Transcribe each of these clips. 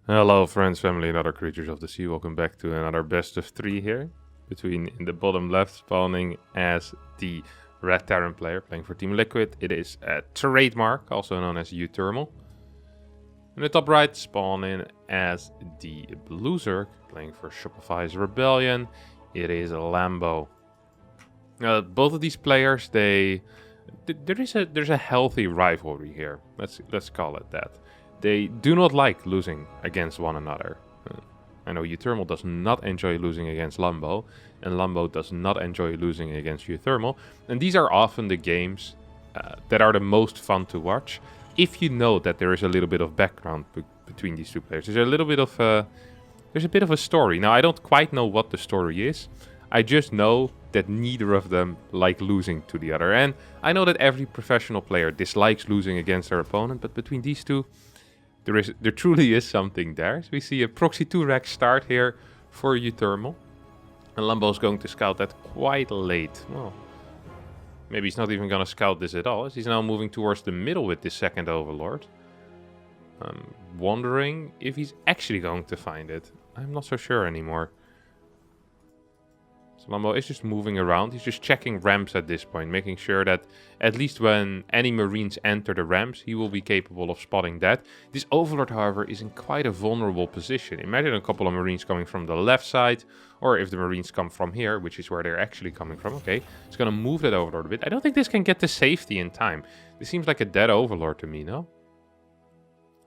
Hello friends, family and other creatures of the sea. Welcome back to another best of 3 here. Between in the bottom left spawning as the Red Terran player playing for Team Liquid. It is a trademark, also known as uThermal. In the top right spawning as the Blue Zerg playing for Shopify's Rebellion. It is a Lambo. Both of these players, there's a healthy rivalry here. Let's call it that. They do not like losing against one another. I know uThermal does not enjoy losing against Lambo, and Lambo does not enjoy losing against uThermal. And these are often the games that are the most fun to watch, if you know that there is a little bit of background between these two players. There's a bit of a story. Now, I don't quite know what the story is. I just know that neither of them like losing to the other. And I know that every professional player dislikes losing against their opponent, but between these two, there truly is something there. So we see a PROXY RAX start here for uThermal. And Lambo is going to scout that quite late. Well, maybe he's not even going to scout this at all. He's now moving towards the middle with this second Overlord. I'm wondering if he's actually going to find it. I'm not so sure anymore. So Lambo is just moving around. He's just checking ramps at this point, making sure that at least when any Marines enter the ramps, he will be capable of spotting that. This Overlord, however, is in quite a vulnerable position. Imagine a couple of Marines coming from the left side, or if the Marines come from here, which is where they're actually coming from. Okay, it's going to move that Overlord a bit. I don't think this can get to safety in time. This seems like a dead Overlord to me, no?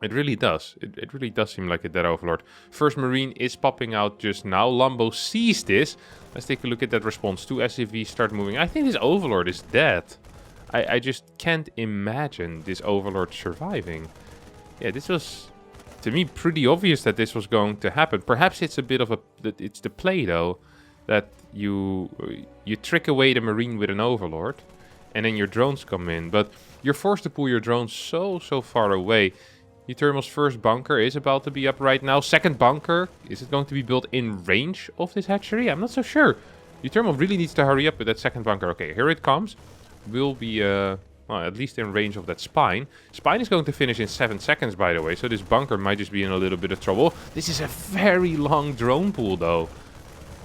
It really does. It really does seem like a dead Overlord. First Marine is popping out just now. Lambo sees this. Let's take a look at that response. 2 SCVs start moving. I think this Overlord is dead. I just can't imagine this Overlord surviving. Yeah, this was, to me, pretty obvious that this was going to happen. Perhaps it's a bit of it's the play, though, that you trick away the Marine with an Overlord, and then your drones come in. But you're forced to pull your drones so far away. uThermal's first bunker is about to be up right now. Second bunker, is it going to be built in range of this hatchery? I'm not so sure. uThermal really needs to hurry up with that second bunker. Okay, here it comes. Will be, well, at least in range of that spine. Spine is going to finish in 7 seconds, by the way. So this bunker might just be in a little bit of trouble. This is a very long drone pool, though.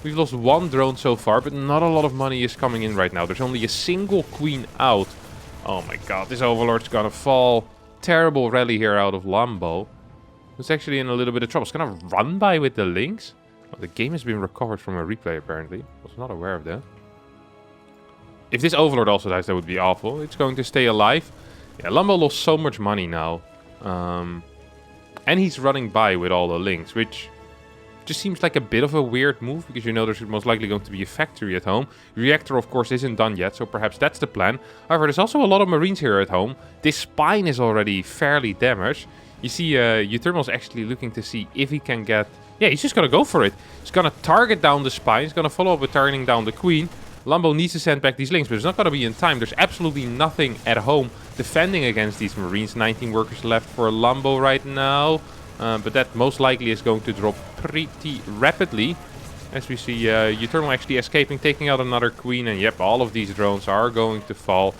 We've lost 1 drone so far, but not a lot of money is coming in right now. There's only a single queen out. Oh my god, this Overlord's gonna fall. Terrible rally here out of Lambo. It's actually in a little bit of trouble. It's gonna run by with the links. Well, the game has been recovered from a replay, apparently. Was not aware of that. If this Overlord also dies, that would be awful. It's going to stay alive. Yeah, Lambo lost so much money now. And he's running by with all the links, which just seems like a bit of a weird move, because you know there's most likely going to be a factory at home. Reactor, of course, isn't done yet, so perhaps that's the plan. However, there's also a lot of Marines here at home. This spine is already fairly damaged. You see, uThermal's actually looking to see if he can get... Yeah, he's just going to go for it. He's going to target down the spine. He's going to follow up with turning down the queen. Lambo needs to send back these links, but it's not going to be in time. There's absolutely nothing at home defending against these Marines. 19 workers left for Lambo right now. But that most likely is going to drop pretty rapidly. As we see uThermal actually escaping, taking out another queen. And yep, all of these drones are going to fall.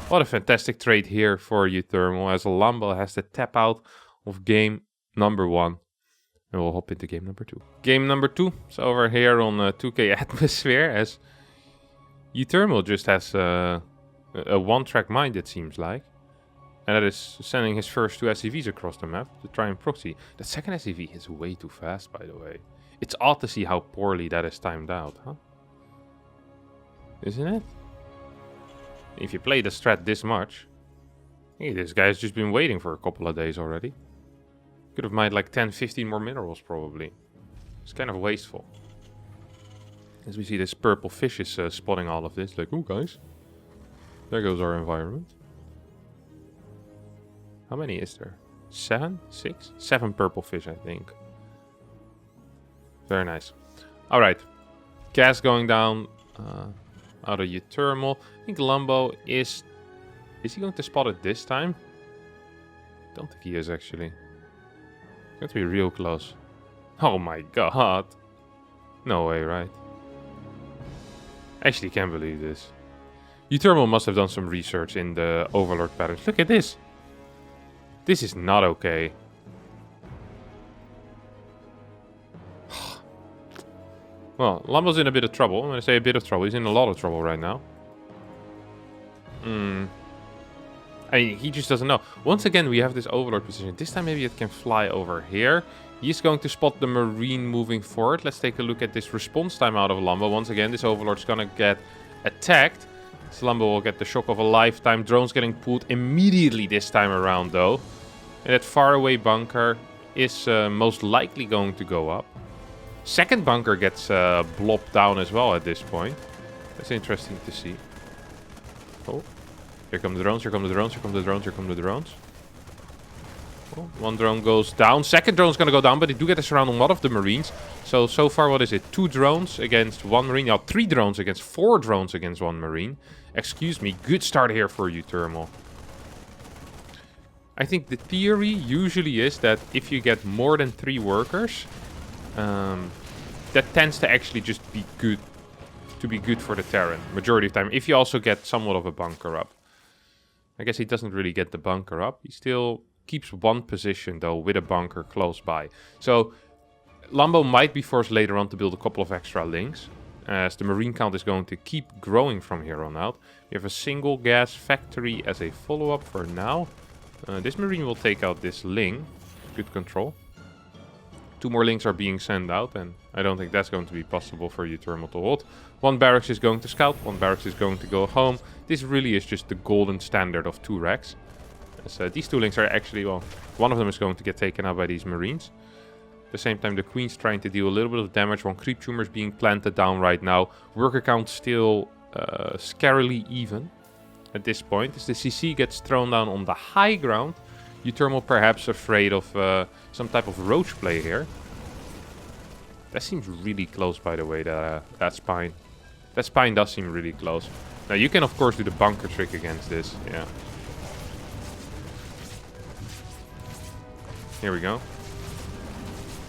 What a fantastic trade here for uThermal, as Lambo has to tap out of game number 1. And we'll hop into game number 2. Game number 2 is over here on 2K Atmosphere, as uThermal just has a one-track mind, it seems like. And that is sending his first 2 SCVs across the map to try and proxy. The second SCV is way too fast, by the way. It's odd to see how poorly that is timed out, huh? Isn't it? If you play the strat this much... Hey, this guy's just been waiting for a couple of days already. Could have mined like 10-15 more minerals, probably. It's kind of wasteful. As we see, this purple fish is spotting all of this. Like, oh guys, there goes our environment. How many is there? 7? 6? 7 purple fish, I think. Very nice. Alright. Gas going down out of uThermal. I think Lambo is... Is he going to spot it this time? Don't think he is, actually. It's going to be real close. Oh my god. No way, right? Actually, can't believe this. uThermal must have done some research in the Overlord patterns. Look at this. This is not okay. Well, Lambo's in a bit of trouble. I'm going to say a bit of trouble. He's in a lot of trouble right now. I mean, he just doesn't know. Once again, we have this Overlord position. This time maybe it can fly over here. He's going to spot the Marine moving forward. Let's take a look at this response time out of Lambo. Once again, this Overlord's going to get attacked. So Lambo will get the shock of a lifetime. Drone's getting pulled immediately this time around, though. And that faraway bunker is most likely going to go up. Second bunker gets blopped down as well at this point. That's interesting to see. Oh. Here come the drones, here come the drones, here come the drones, here come the drones. Oh, one drone goes down. Second drone's gonna go down, but they do get a surround on a lot of the Marines. So far, what is it? 2 drones against 1 Marine. Now, 3 drones against 4 drones against 1 Marine. Excuse me, good start here for uThermal. I think the theory usually is that if you get more than 3 workers, that tends to actually just be good. To be good for the Terran, majority of the time. If you also get somewhat of a bunker up. I guess he doesn't really get the bunker up. He still keeps 1 position, though, with a bunker close by. So, Lambo might be forced later on to build a couple of extra links, as the Marine count is going to keep growing from here on out. We have a single gas factory as a follow-up for now. This Marine will take out this Ling. Good control. 2 more links are being sent out, and I don't think that's going to be possible for uThermal to hold. 1 barracks is going to scout, 1 barracks is going to go home. This really is just the golden standard of 2 racks. So these 2 links are actually, well, one of them is going to get taken out by these Marines. At the same time, the Queen's trying to deal a little bit of damage. 1 creep tumor is being planted down right now. Worker count still scarily even at this point. As the CC gets thrown down on the high ground, uThermal perhaps afraid of some type of roach play here. That seems really close, by the way, that spine. That spine does seem really close. Now, you can, of course, do the bunker trick against this. Yeah. Here we go.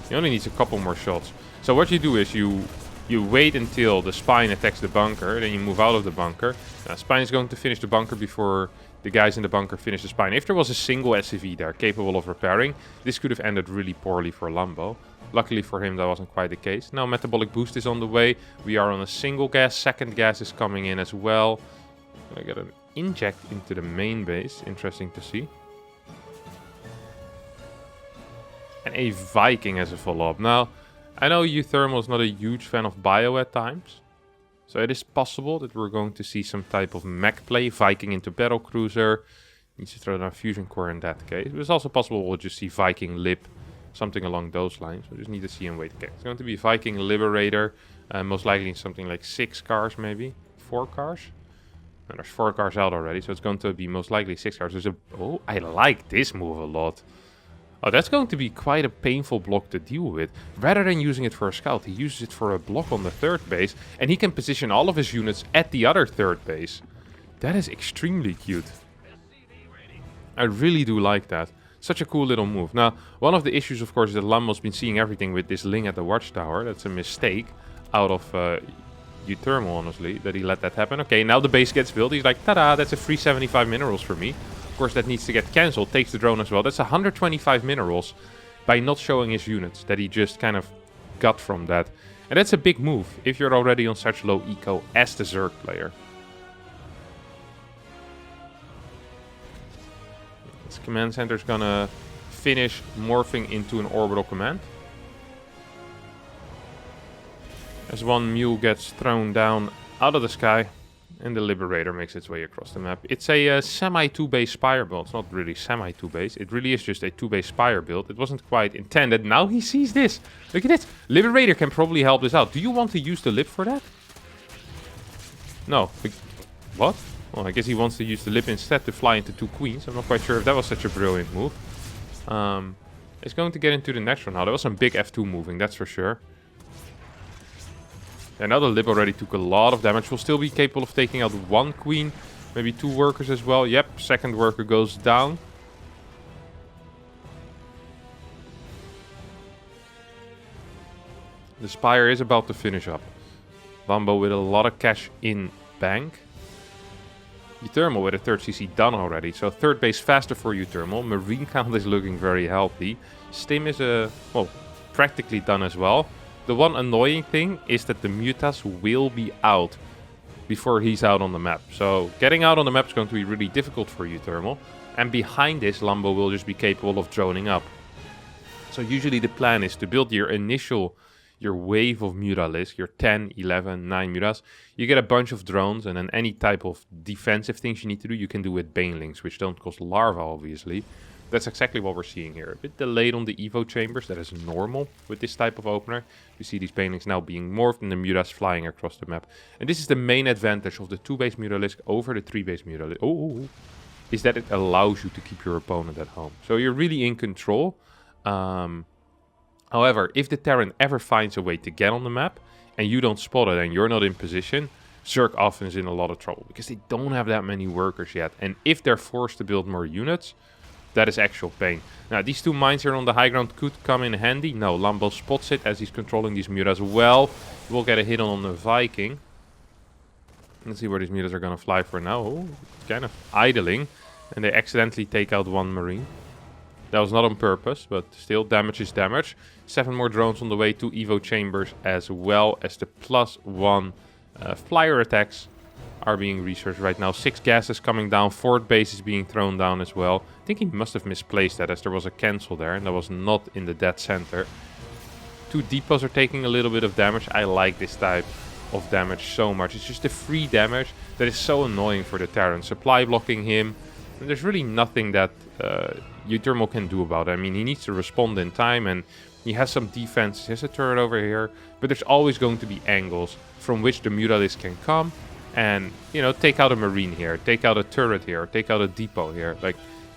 He only needs a couple more shots. So what you do is you wait until the spine attacks the bunker. Then you move out of the bunker. Now, spine is going to finish the bunker before the guys in the bunker finish the spine. If there was a single SCV there capable of repairing, this could have ended really poorly for Lambo. Luckily for him, that wasn't quite the case. Now metabolic boost is on the way. We are on a single gas. Second gas is coming in as well. I got an inject into the main base. Interesting to see. And a Viking as a follow-up. Now, I know uThermal is not a huge fan of bio at times. So it is possible that we're going to see some type of mech play. Viking into battlecruiser. Needs to throw down fusion core in that case. But it's also possible we'll just see Viking Lib. Something along those lines. We just need to see and wait. Okay, it's going to be Viking Liberator. Most likely something like 6 cars maybe. 4 cars. And there's 4 cars out already. So it's going to be most likely 6 cars. There's oh, I like this move a lot. Oh, that's going to be quite a painful block to deal with. Rather than using it for a scout, he uses it for a block on the 3rd base. And he can position all of his units at the other 3rd base. That is extremely cute. I really do like that. Such a cool little move. Now, one of the issues, of course, is that Lambo's been seeing everything with this Ling at the watchtower. That's a mistake out of uThermal, honestly, that he let that happen. Okay, now the base gets built. He's like, ta-da, that's a free 75 minerals for me. Of course, that needs to get cancelled. Takes the drone as well. That's 125 minerals by not showing his units that he just kind of got from that. And that's a big move if you're already on such low eco as the Zerg player. This command center is gonna finish morphing into an orbital command. As 1 mule gets thrown down out of the sky, and the Liberator makes its way across the map. It's a semi-2-base Spire build. It's not really semi-2-base. It really is just a 2-base Spire build. It wasn't quite intended. Now he sees this. Look at it. Liberator can probably help this out. Do you want to use the Lib for that? No. What? Well, I guess he wants to use the Lib instead to fly into 2 queens. I'm not quite sure if that was such a brilliant move. It's going to get into the next one now. There was some big F2 moving, that's for sure. And now the Lib already took a lot of damage. Will still be capable of taking out 1 queen. Maybe 2 workers as well. Yep, second worker goes down. The Spire is about to finish up. Lambo with a lot of cash in bank. uThermal with a 3rd CC done already. So 3rd base faster for uThermal. Marine count is looking very healthy. Stim is practically done as well. The one annoying thing is that the Mutas will be out before he's out on the map. So getting out on the map is going to be really difficult for uThermal. And behind this, Lambo will just be capable of droning up. So usually the plan is to build your wave of Mutalisk, your 10, 11, 9 Mutas. You get a bunch of drones, and then any type of defensive things you need to do, you can do with Banelings, which don't cost larva, obviously. That's exactly what we're seeing here. A bit delayed on the Evo chambers, that is normal with this type of opener. You see these Banelings now being morphed and the Mutas flying across the map. And this is the main advantage of the 2-base Mutalisk over the 3-base Mutalisk. Is that it allows you to keep your opponent at home. So you're really in control. However, if the Terran ever finds a way to get on the map and you don't spot it and you're not in position, Zerg often is in a lot of trouble because they don't have that many workers yet. And if they're forced to build more units, that is actual pain. Now, these 2 mines here on the high ground could come in handy. No, Lambo spots it as he's controlling these Mutas well. We'll get a hit on the Viking. Let's see where these Mutas are going to fly for now. Oh, it's kind of idling. And they accidentally take out 1 Marine. That was not on purpose, but still, damage is damage. 7 more drones on the way, 2 Evo chambers, as well as the +1 flyer attacks are being researched right now. 6 gases coming down, 4th base is being thrown down as well. I think he must have misplaced that, as there was a cancel there, and that was not in the dead center. 2 depots are taking a little bit of damage. I like this type of damage so much. It's just the free damage that is so annoying for the Terran. Supply blocking him. And there's really nothing that uThermal can do about it. I mean, he needs to respond in time, and he has some defense. He has a turret over here, but there's always going to be angles from which the Mutalisk can come and, you know, take out a Marine here, take out a turret here, take out a depot here.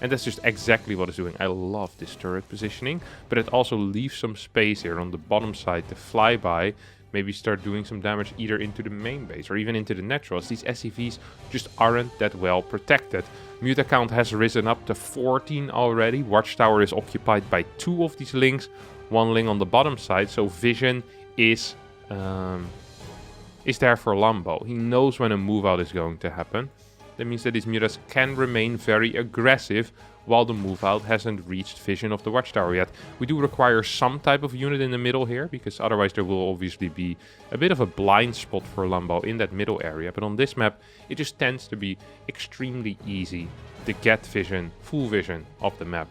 And that's just exactly what it's doing. I love this turret positioning, but it also leaves some space here on the bottom side to fly by, maybe start doing some damage either into the main base or even into the naturals. These SCVs just aren't that well protected. Muta count has risen up to 14 already. Watchtower is occupied by 2 of these links, 1 link on the bottom side, so vision is there for Lambo. He knows when a move out is going to happen. That means that these Mutas can remain very aggressive while the move out hasn't reached vision of the Watchtower yet. We do require some type of unit in the middle here, because otherwise there will obviously be a bit of a blind spot for Lambo in that middle area. But on this map, it just tends to be extremely easy to get vision, full vision of the map.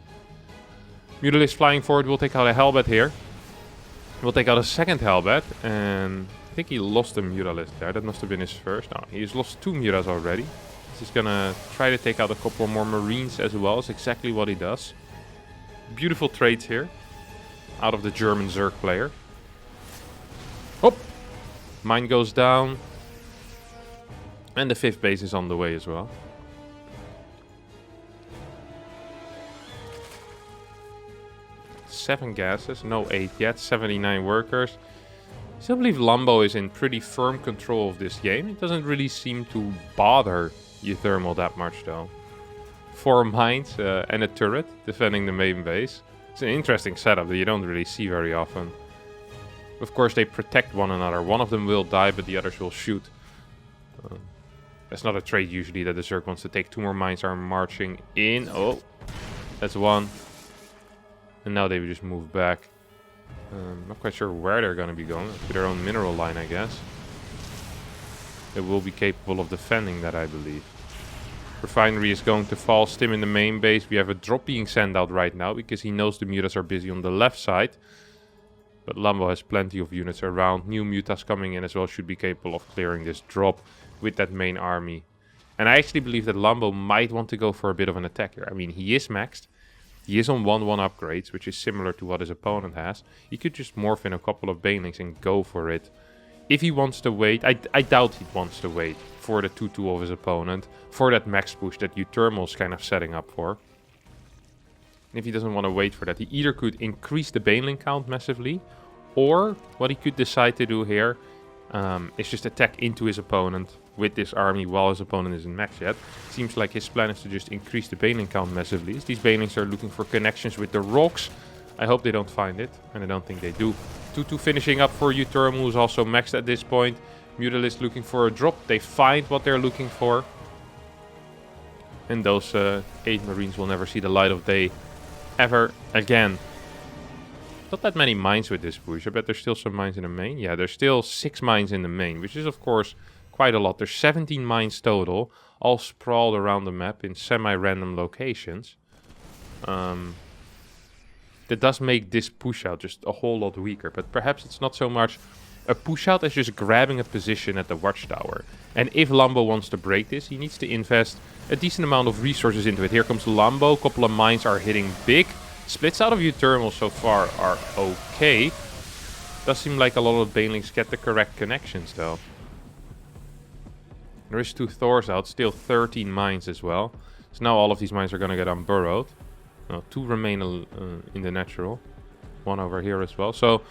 Mutalisk flying forward, we'll take out a Hellbat here. We'll take out a second Hellbat, and I think he lost a Mutalisk there. That must have been his first. No, he's lost 2 Mutas already. He's gonna try to take out a couple more Marines as well. It's exactly what he does. Beautiful trades here out of the German Zerg player. Oh! Mine goes down. And the 5th base is on the way as well. Seven gases, no 8 yet, 79 workers. I still believe Lambo is in pretty firm control of this game. It doesn't really seem to bother uThermal that much though. 4 mines and a turret defending the main base. It's an interesting setup that you don't really see very often. Of course they protect one another. One of them will die, but the others will shoot. That's not a trade usually that the Zerg wants to take. 2 more mines are marching in. Oh, that's 1. And now they will just move back. Not quite sure where they're going to be going. To their own mineral line, I guess. They will be capable of defending that, I believe. Refinery is going to fall. Stim in the main base. We have a drop being sent out right now because he knows the Mutas are busy on the left side. But Lambo has plenty of units around. New Mutas coming in as well should be capable of clearing this drop with that main army. And I actually believe that Lambo might want to go for a bit of an attack here. I mean, he is maxed. He is on 1-1 upgrades, which is similar to what his opponent has. He could just morph in a couple of Banelings and go for it. If he wants to wait, I doubt he wants to wait for the 2-2 of his opponent, for that max push that uThermal is kind of setting up for. And if he doesn't want to wait for that, he either could increase the Baneling count massively, or what he could decide to do here is just attack into his opponent with this army while his opponent isn't maxed yet. Seems like his plan is to just increase the Baneling count massively. These Banelings are looking for connections with the rocks. I hope they don't find it, and I don't think they do. 2-2 finishing up for uThermal, who's also maxed at this point. Mutalisk looking for a drop. They find what they're looking for. And those 8 Marines will never see the light of day ever again. Not that many mines with this push. I bet there's still some mines in the main. Yeah, there's still 6 mines in the main, which is of course quite a lot. There's 17 mines total, all sprawled around the map in semi-random locations. That does make this push out just a whole lot weaker, but perhaps it's not so much a push out as just grabbing a position at the watchtower. And if Lambo wants to break this, he needs to invest a decent amount of resources into it. Here comes Lambo, a couple of mines are hitting big. Splits out of uThermal so far are okay. Does seem like a lot of banelings get the correct connections though. There is 2 Thors out, still 13 mines as well. So now all of these mines are gonna get unburrowed. No, 2 remain in the natural. 1 over here as well. So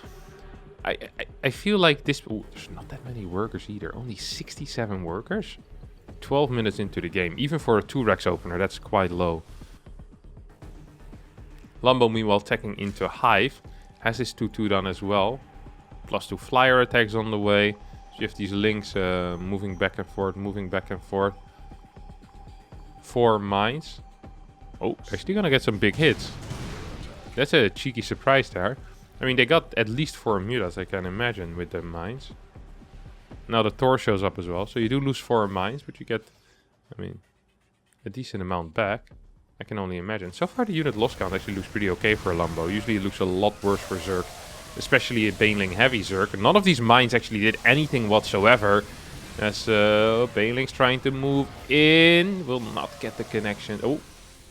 I feel like this... Ooh, there's not that many workers either. Only 67 workers. 12 minutes into the game. Even for a 2 Rax opener, that's quite low. Lambo, meanwhile, attacking into Hive. Has his 2-2 done as well. +2 flyer attacks on the way. So you have these links moving back and forth, moving back and forth. 4 mines. Oh, actually gonna get some big hits. That's a cheeky surprise there. I mean, they got at least 4 mutas, I can imagine, with the mines. Now the Thor shows up as well. So you do lose 4 mines, but you get, I mean, a decent amount back. I can only imagine. So far the unit loss count actually looks pretty okay for Lambo. Usually it looks a lot worse for Zerg. Especially a Baneling heavy Zerg. None of these mines actually did anything whatsoever. As Baneling's trying to move in. Will not get the connection. Oh,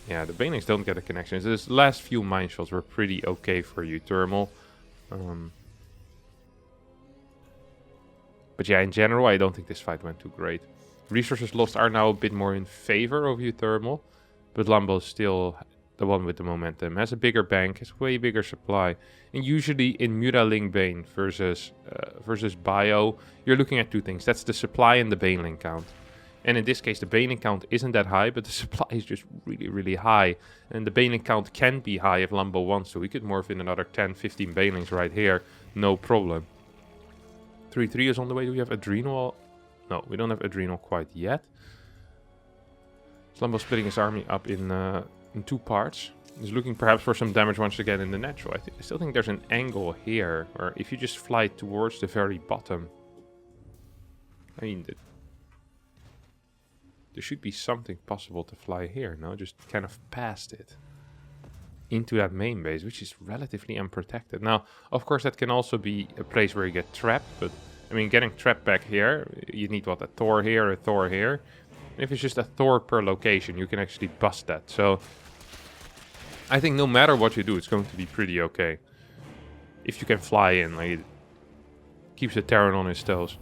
yeah, the Banelings don't get the connections. This last few mine shots were pretty okay for uThermal. But yeah, in general, I don't think this fight went too great. Resources lost are now a bit more in favor of uThermal. But Lambo's still the one with the momentum. Has a bigger bank, has way bigger supply. And usually in Mutaling Bane versus Bio, you're looking at 2 things. That's the supply and the Baneling count. And in this case, the Baneling count isn't that high, but the supply is just really, really high. And the Baneling count can be high if Lambo wants to. We could morph in another 10, 15 Banelings right here. No problem. 3-3 is on the way. Do we have Adrenal? No, we don't have Adrenal quite yet. Lambo splitting his army up in 2 parts. He's looking perhaps for some damage once again in the natural. I still think there's an angle here, or if you just fly towards the very bottom. I mean, there should be something possible to fly here, no? Just kind of past it. Into that main base, which is relatively unprotected. Now, of course, that can also be a place where you get trapped, but I mean, getting trapped back here, you need what, a Thor here, a Thor here. And if it's just a Thor per location, you can actually bust that. So I think no matter what you do, it's going to be pretty okay. If you can fly in, like, it keeps the Terran on his toes.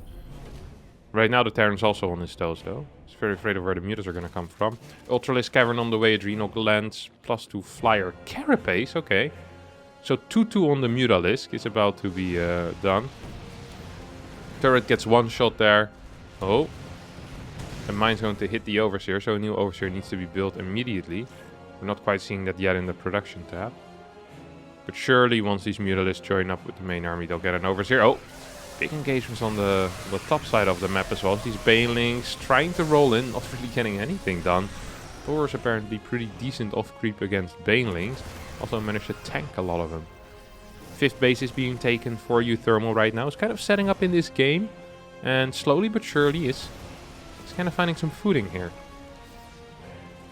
Right now the Terran's also on his toes though. He's very afraid of where the mutas are going to come from. Ultralisk Cavern on the way, Adrenal Glands, +2 flyer. Carapace, okay. So 2-2 on the Mutalisk is about to be done. Turret gets 1 shot there. Oh. And mine's going to hit the Overseer, so a new Overseer needs to be built immediately. We're not quite seeing that yet in the production tab. But surely once these Mutalisks join up with the main army, they'll get an Overseer. Oh, big engagements on the top side of the map as well. These Banelings trying to roll in, not really getting anything done. Thor is apparently pretty decent off creep against Banelings. Also managed to tank a lot of them. 5th base is being taken for uThermal right now. It's kind of setting up in this game. And slowly but surely it's kind of finding some footing here.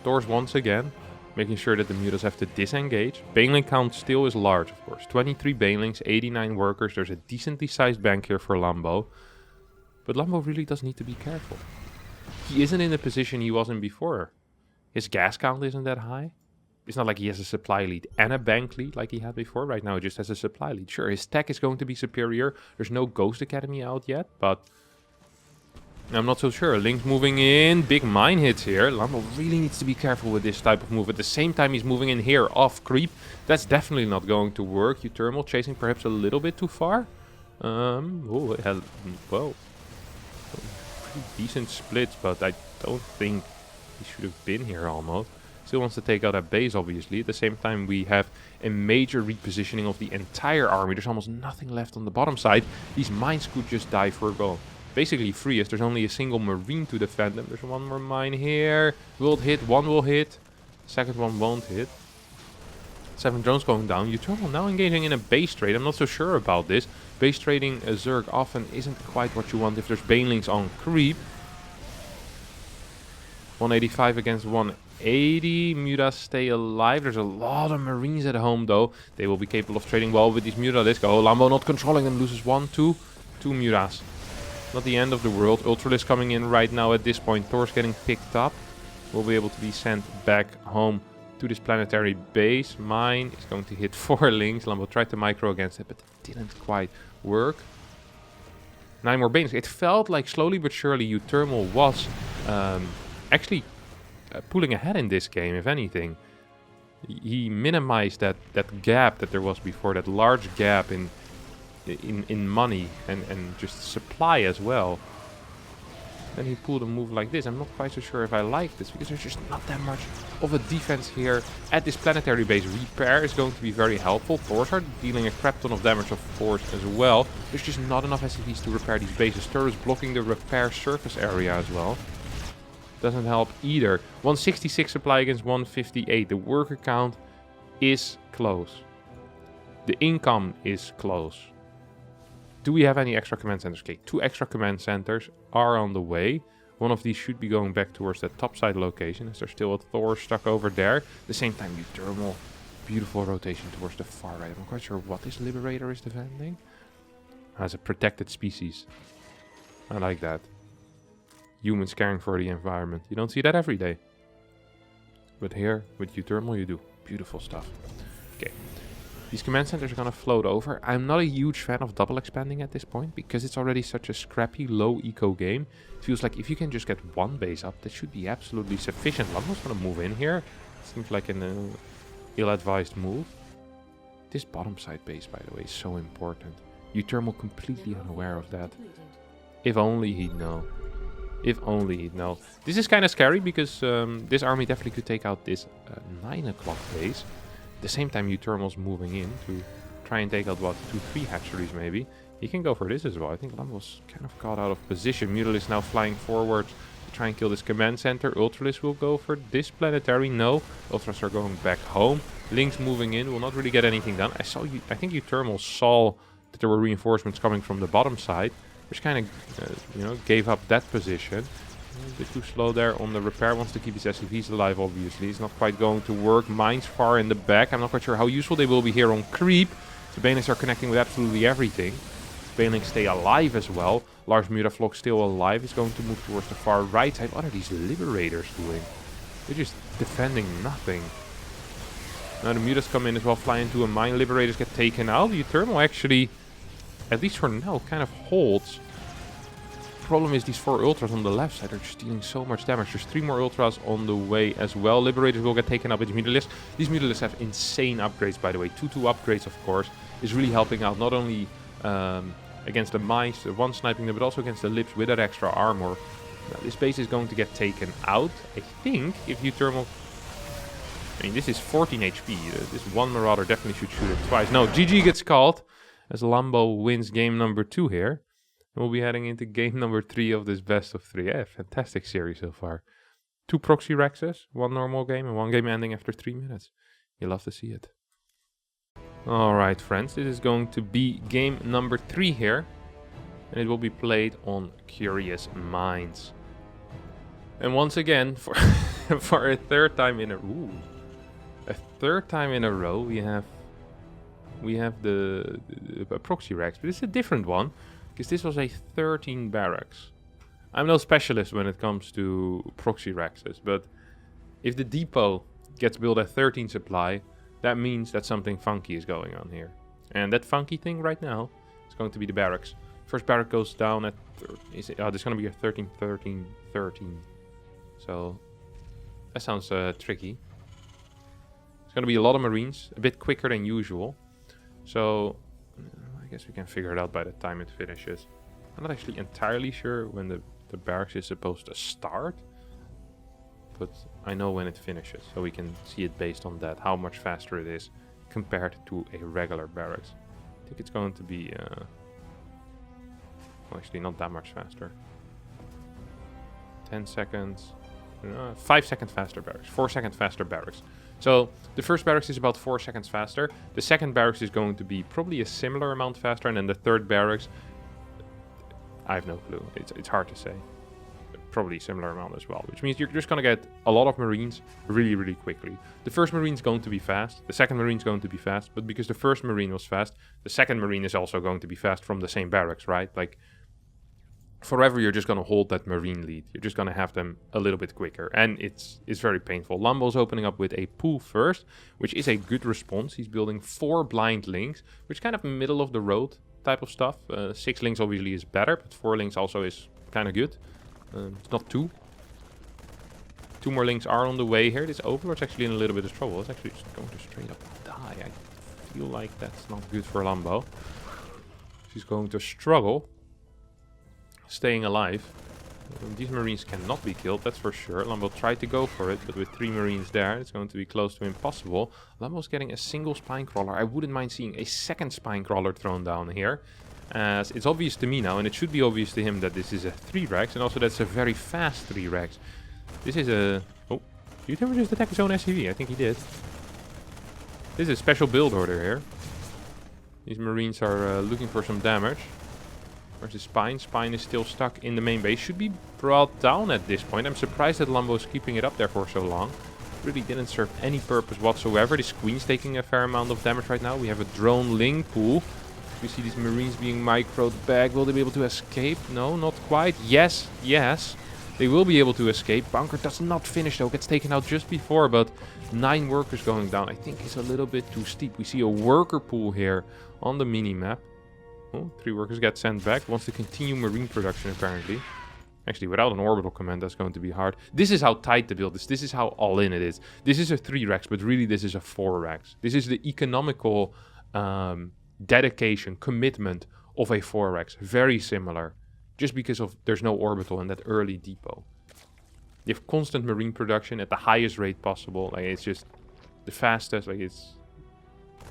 Thors once again, making sure that the mutas have to disengage. Baneling count still is large, of course. 23 Banelings, 89 workers. There's a decently sized bank here for Lambo. But Lambo really does need to be careful. He isn't in the position he was in before. His gas count isn't that high. It's not like he has a supply lead and a bank lead like he had before. Right now he just has a supply lead. Sure, his tech is going to be superior. There's no Ghost Academy out yet, but I'm not so sure. Link's moving in. Big mine hits here. Lambo really needs to be careful with this type of move. At the same time, he's moving in here off creep. That's definitely not going to work. uThermal chasing perhaps a little bit too far. Oh, it had, well, pretty decent splits, but I don't think he should have been here almost. Still wants to take out that base, obviously. At the same time, we have a major repositioning of the entire army. There's almost nothing left on the bottom side. These mines could just die for a goal. Basically free as there's only a single marine to defend them. There's 1 more mine here. Will it hit? 1 will hit. Second one won't hit. 7 drones going down. uThermal now engaging in a base trade. I'm not so sure about this. Base trading a Zerg often isn't quite what you want if there's banelings on creep. 185 against 180. Mutas stay alive. There's a lot of Marines at home though. They will be capable of trading well with these Mutalisks. Oh, Lambo not controlling them. Loses 1, 2. 2 Mutas. Not the end of the world. Ultralisk coming in right now at this point. Thor's getting picked up. Will be able to be sent back home to this planetary base. Mine is going to hit 4 links. Lambo tried to micro against it, but it didn't quite work. 9 more banes. It felt like slowly but surely uThermal was actually pulling ahead in this game, if anything. He minimized that gap that there was before, that large gap in money and just supply as well. Then he pulled a move like this. I'm not quite so sure if I like this, because there's just not that much of a defense here at this planetary base. Repair is going to be very helpful. Thors are dealing a crap ton of damage, of course, as well. There's just not enough SCVs to repair these bases. Turrets blocking the repair surface area as well. Doesn't help either. 166 supply against 158. The worker count is close. The income is close. Do we have any extra command centers? Okay, 2 extra command centers are on the way. One of these should be going back towards that topside location, as there's still a Thor stuck over there. At the same time, uThermal, beautiful rotation towards the far right. I'm not quite sure what this Liberator is defending. As a protected species. I like that. Humans caring for the environment. You don't see that every day. But here, with uThermal, you do. Beautiful stuff. Okay. These command centers are going to float over. I'm not a huge fan of double expanding at this point, because it's already such a scrappy, low eco game. It feels like if you can just get 1 base up, that should be absolutely sufficient. Lambo's going to move in here. Seems like an ill-advised move. This bottom side base, by the way, is so important. uThermal completely unaware of that. If only he'd know. If only he'd know. This is kind of scary, because this army definitely could take out this 9 o'clock base. At the same time, uThermal's moving in to try and take out, what, 2-3 hatcheries maybe. He can go for this as well. I think Lambo's kind of caught out of position. Mutalisks now flying forward to try and kill this command center. Ultralisk will go for this planetary. No. Ultras are going back home. Links moving in. Will not really get anything done. I think uThermal saw that there were reinforcements coming from the bottom side, which kind of, gave up that position. A bit too slow there on the repair. Wants to keep his SCVs alive, obviously. It's not quite going to work. Mines far in the back. I'm not quite sure how useful they will be here on creep. The Banelings are connecting with absolutely everything. Banelings stay alive as well. Large Mutaflock still alive. Is going to move towards the far right side. What are these Liberators doing? They're just defending nothing. Now the Mutas come in as well, fly into a mine. Liberators get taken out. uThermal actually, at least for now, kind of holds. Problem is these 4 ultras on the left side are just dealing so much damage. There's 3 more ultras on the way as well. Liberators will get taken up with Mutalisks. These Mutalisks have insane upgrades, by the way. 2-2 upgrades, of course, is really helping out. Not only against the mines, the one sniping them, but also against the Lips with that extra armor. Now, this base is going to get taken out. I think if uThermal... I mean, this is 14 HP. This one Marauder definitely should shoot it twice. No, GG gets called as Lambo wins game number 2 here. We'll be heading into game number 3 of this best of 3. Yeah, fantastic series so far. 2 proxy Raxes, 1 normal game, and 1 game ending after 3 minutes. You love to see it. Alright, friends, this is going to be game number 3 here. And it will be played on Curious Minds. And once again, for for a third time in a row, we have the proxy Rax, but it's a different one. Because this was a 13 barracks. I'm no specialist when it comes to proxy Raxes, but if the depot gets built at 13 supply, that means that something funky is going on here. And that funky thing right now is going to be the barracks. First barrack goes down at... this is going to be a 13, 13, 13. So, that sounds tricky. It's going to be a lot of Marines, a bit quicker than usual. So... I guess we can figure it out by the time it finishes. I'm not actually entirely sure when the barracks is supposed to start. But I know when it finishes. So we can see it based on that. How much faster it is compared to a regular barracks. I think it's going to be... well, actually not that much faster. 10 seconds. 5 seconds faster barracks. 4 seconds faster barracks. So the first barracks is about 4 seconds faster. The second barracks is going to be probably a similar amount faster, and then the third barracks, I have no clue. It's hard to say. Probably similar amount as well, which means you're just going to get a lot of Marines really, really quickly. The first Marine is going to be fast. The second Marine is going to be fast. But because the first Marine was fast, the second Marine is also going to be fast from the same barracks, right? Like, forever you're just going to hold that Marine lead. You're just going to have them a little bit quicker. And it's very painful. Lambo's opening up with a pool first, which is a good response. He's building 4 blind links, which is kind of middle of the road type of stuff. 6 links obviously is better, but 4 links also is kind of good. It's not 2. 2 more links are on the way here. This Overlord's actually in a little bit of trouble. It's actually just going to straight up die. I feel like that's not good for Lambo. She's going to struggle staying alive. These Marines cannot be killed, that's for sure. Lambo tried to go for it, but with 3 Marines there, it's going to be close to impossible. Lambo's getting a single spine crawler. I wouldn't mind seeing a second spine crawler thrown down here. As it's obvious to me now, and it should be obvious to him, that this is a 3 Rax, and also that's a very fast 3 Rax. This is a... Oh, did you ever just attack his own SCV? I think he did. This is a special build order here. These Marines are looking for some damage. Where's the Spine? Spine is still stuck in the main base. Should be brought down at this point. I'm surprised that Lambo is keeping it up there for so long. Really didn't serve any purpose whatsoever. This Queen's taking a fair amount of damage right now. We have a drone ling pool. We see these Marines being microed back. Will they be able to escape? No, not quite. Yes, yes. They will be able to escape. Bunker does not finish though. Gets taken out just before, but 9 workers going down. I think it's a little bit too steep. We see a worker pool here on the mini-map. Oh, 3 workers get sent back. Wants to continue Marine production apparently. Actually, without an orbital command, that's going to be hard. This is how tight the build is. This is how all-in it is. This is a 3 Rax, but really this is a 4 Rax. This is the economical dedication, commitment of a 4 Rax. Very similar. Just because of there's no orbital in that early depot. You have constant Marine production at the highest rate possible. Like, it's just the fastest. Like, it's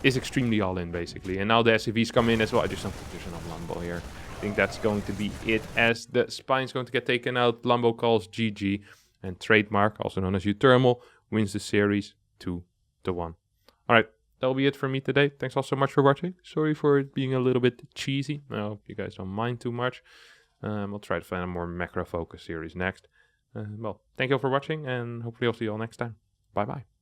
extremely all-in, basically. And now the SCVs come in as well. I just don't think there's enough Lambo here. I think that's going to be it. As the Spine's going to get taken out, Lambo calls GG. And Trademark, also known as uThermal, wins the series 2-1. Alright, that'll be it for me today. Thanks all so much for watching. Sorry for it being a little bit cheesy. I hope you guys don't mind too much. I'll try to find a more macro-focused series next. Well, thank you all for watching, and hopefully I'll see you all next time. Bye-bye.